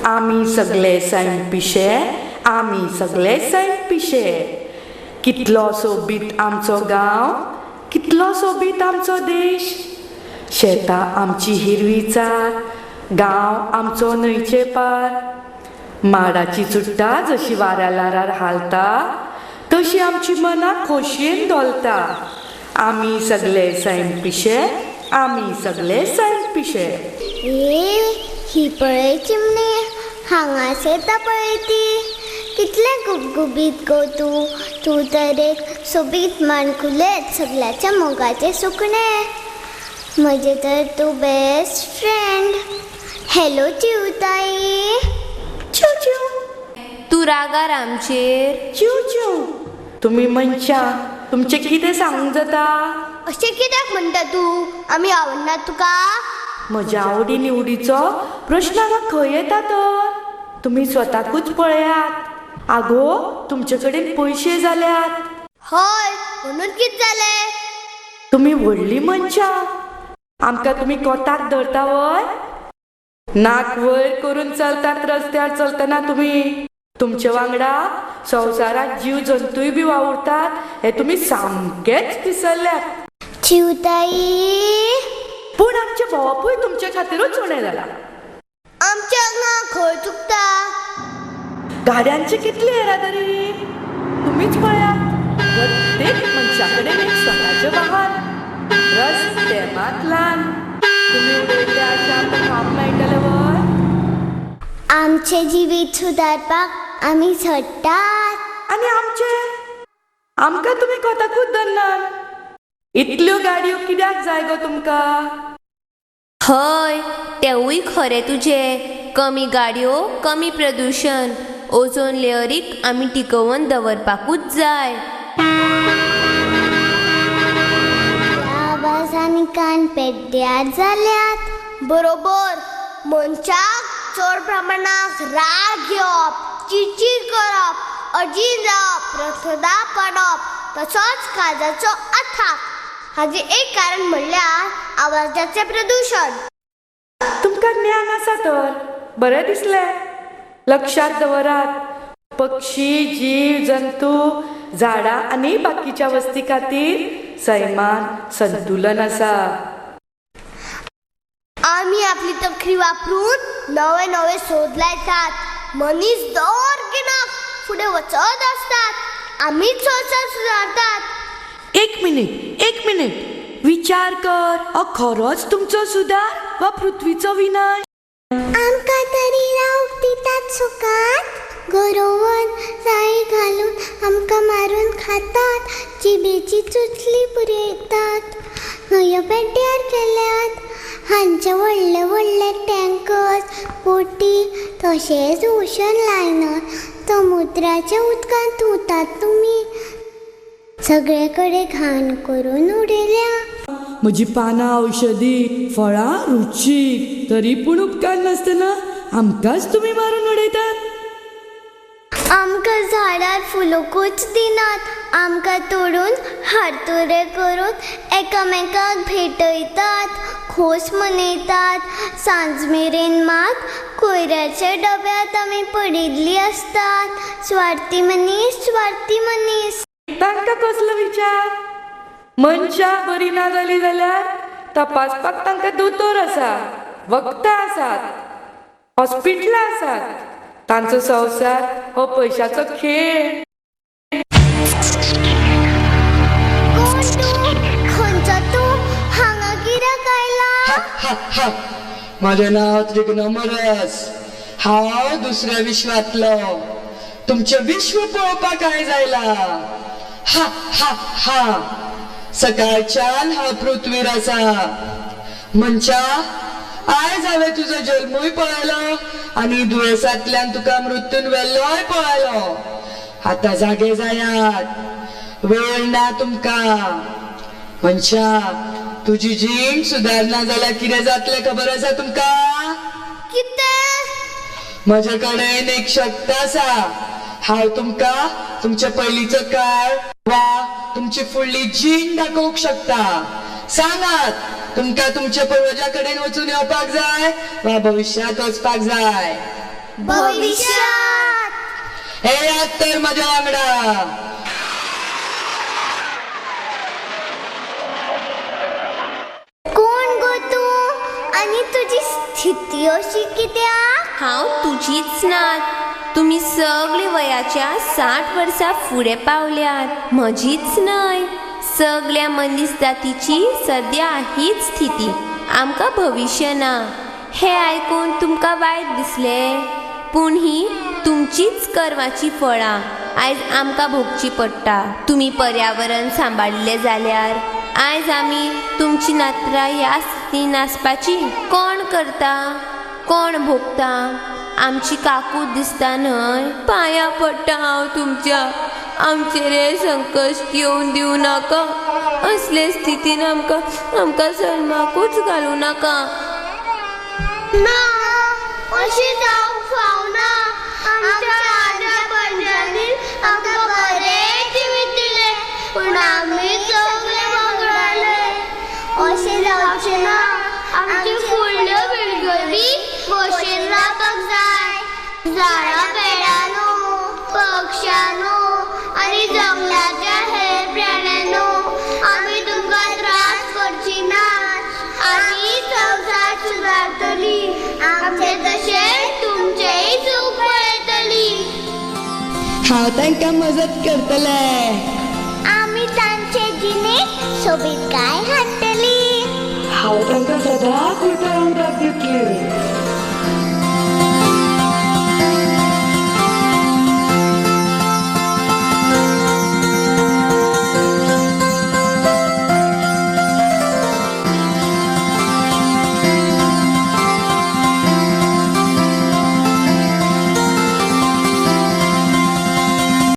आमी सगळे सैम पिशे, आमी सगळे सैम पिशे. कितलो सोबीत आमचो गांव, कितलो सोबीत आमचो देश. शेतां आमची हिरवी चार, गांव आमचो न्हंयचे पार. माडाची चुट्टां जशी वाऱ्या लारार हालता, तशी आमची मनां खोशयेन डोलता. आमी सगळे सैम पिशे, आमी सगळे सैम पिशे. ही पळय चिमणी, हांगास येता पळय ती. कितले गुबगुबीत गो तू तर एक सोबीत माणकुलेत सगळ्याच्या मोगाचे सुकणे. म्हजे तर तू बेस्ट फ्रेंड. हॅलो चिवताई. चिव चिव. तू रागार आमचेर. चिव चिव. तुम्ही मनशां, तुमचे कितें सांगूंक जाता? अशें कित्याक म्हणटा तू? आमी आवडनात तुका? म्हज्या आवडी निवडीचो प्रश्न हांगा खंय येता तर? तुम्ही स्वताकूच पळयात. आगो, तुमचे कडेन पयशे जाल्यात. हय, म्हणून कित जालें? तुम्ही व्हडली मनशां. आमकां तुम्ही कोताक धरता वय? नाक वयर करून चलतात रस्त्यार चलतना तुम्ही. तुमचे वांगडा संवसारात जीव जंतूय बी वावुरतात हे तुम्ही सामकेच विसरल्यात. चिवताई. पूण आमचे भोवपूय तुमचे खातीरूच उणें जाला. आमच्या हांगा खंय चुकता? गाड्यांची कितली येरादारी. तुम्हीच पळयात. प्रत्येक मनशा कडेन एक स्वताचें वाहन. रस्ते मात ल्हान. तुम्ही उडयल्ले आशा आमकां काम मेळटलें वय? आमचे जिवीत सुदारपाक आमी झडटात. आनी आमकां तुम्ही कोताकूच धरनात. इतल्यो गाडयो कित्याक जाय गो तुमकां? हय, तेवूय खरें तुजें. कमी गाडयो, कमी प्रदूषण. ओझोन लेयरीक आमी टिकोवन दवरपाकूच जाय. आवाजांनी कान पेड्ड्यार जाल्यात. बरोबर. मनशाक चड प्रमाणात राग येवप, चिडचिड करप, अजीब जावप, रखदा पडप, तसोच काळजाचो आथाक. हाचे एक कारण म्हणल्यार आवाजाचें प्रदूषण. तुमकां ज्ञान आसा तर बरें दिसलें. लक्षात दवरात. पक्षी, जीव जंतू, झाडां आनी बाकीच्या वस्ती खातीर सैमान संतुलन आसा. आमी आपली तकली वापरून नवे नवे सोद लायतात. मनीस दर गिनाक फुडें वचत आसतात. आमीच संवसार सुदारतात. एक मिनिट विचार कर. खरोच तुमचो सुदार वा पृथ्वीचो विनाश? आमकां तरी रावूंक दितात सुखात. गरोवन जाळी घालून आमकां मारून खातात. जिबेची चुचली पुरयतात. न्हंयो पेड्ड्यार केल्यात. हांचे व्हडले व्हडले टँकर्स, बोटी, तशेंच ओशन लायनर समुद्राच्या उदकांत धुतात तुमी. सगळे कडेन घाण करून उडयल्या. म्हजी पानां औषधी, फळां रुचीक, तरी पूण उपकार नासतना आमकांच तुमी मारून उडयतात. आमकां झाडार फुलोकूच दिनात. आमकां तोडून हारतुरे करून एकामेकाक भेटयतात. खोस मनयतात. सांज मेरेन मात कोयऱ्याच्या डब्यांत आमी पडिल्लीं आसतात. स्वार्थी मनीस, स्वार्थी मनीस. तांकां कसलो विचार? मनशां बरी ना जाली जाल्यार तपासपाक तांकां दोतोर आसा, वखदां आसात, हॉस्पिटलां आसात. तांचो संवसार हो पयशाचो खेळ. कोण तूं? खंयचो तूं? हांगा कित्याक आयला? माझे नाव त्रिगुणमरस. हांव दुसऱ्या विश्वातलो. तुमचे विश्व पळोवपाक आयज आयला. हा हा हा. सकाळच्यान हांव पृथ्वीर आसा. मनशा, आयज हांवें तुजो जल्मूय पळयलो आनी दुयेंसांतल्यान तुका मृत्यून व्हेल्लोय पळयलो. आतां जागे जायात. वेळ ना तुमकां. मनशा, तुजी जीण सुदारना जाल्यार कितें जातलें खबर आसा तुमकां? कितें? म्हजे कडेन एक शक्त आसा. हांव तुमकां तुमचे पयलींचो काळ वा तुमची फुडली जीण दाखोवंक शकता. सांगात, तुमकां तुमच्या पूर्वजा कडेन वचून येवपाक जाय वा भविष्यात वचपाक जाय? भविष्यात येयात तर माझ्या वांगडा. कोण गो तू आणि तुझी स्थिती अशी कित्याक? हांव तुजीच नात. तुम्ही सगळे वयाच्या 60 वर्सां फुडें पावल्यात. म्हजीच न्हय, सगळ्या मनीस जातीची सद्या हीच स्थिती. आमकां भविष्य ना. हे आयकून तुमकां वायट दिसलें, पूण ही तुमचीच कर्माची फळां आयज आमकां भोगची पडटा. तुमी पर्यावरण सांबाळिल्लें जाल्यार आयज आमी तुमची नात्रां ह्या स्थितीन आसपाची. कोण करता, कोण भोगता? आमची काकूट दिसता न्हय. पांयां पडटा हांव तुमच्या. आमचेर हे संकश्ट येवन दिवं नाका. असले स्थितीन आमकां सलमाकूच घालूं नाका. ना, अशी जावंक फावना. आमच्या आजा पंजांनी आमकां बरें जिवीत दिलें, पूण आमी सगळे वगडाले. अशें जावचें ना. आमची फुडल्यो पिळग्यो बी खोशेन रावपाक जाय. झाडां पेडांनो, पक्ष्यांनो आनी जंगलाच्या हेर प्राण्यांनो आमी तुमकां त्रास करची नात. आनी संवसार सुदारतली. आमचे तशें तुमचेय सूख पळयतली. हांव तांकां मजत करतले. आमी तांचे जिणेक सोबीतकाय हाडटली. हांव तांकां सदांच कृपा दितलें.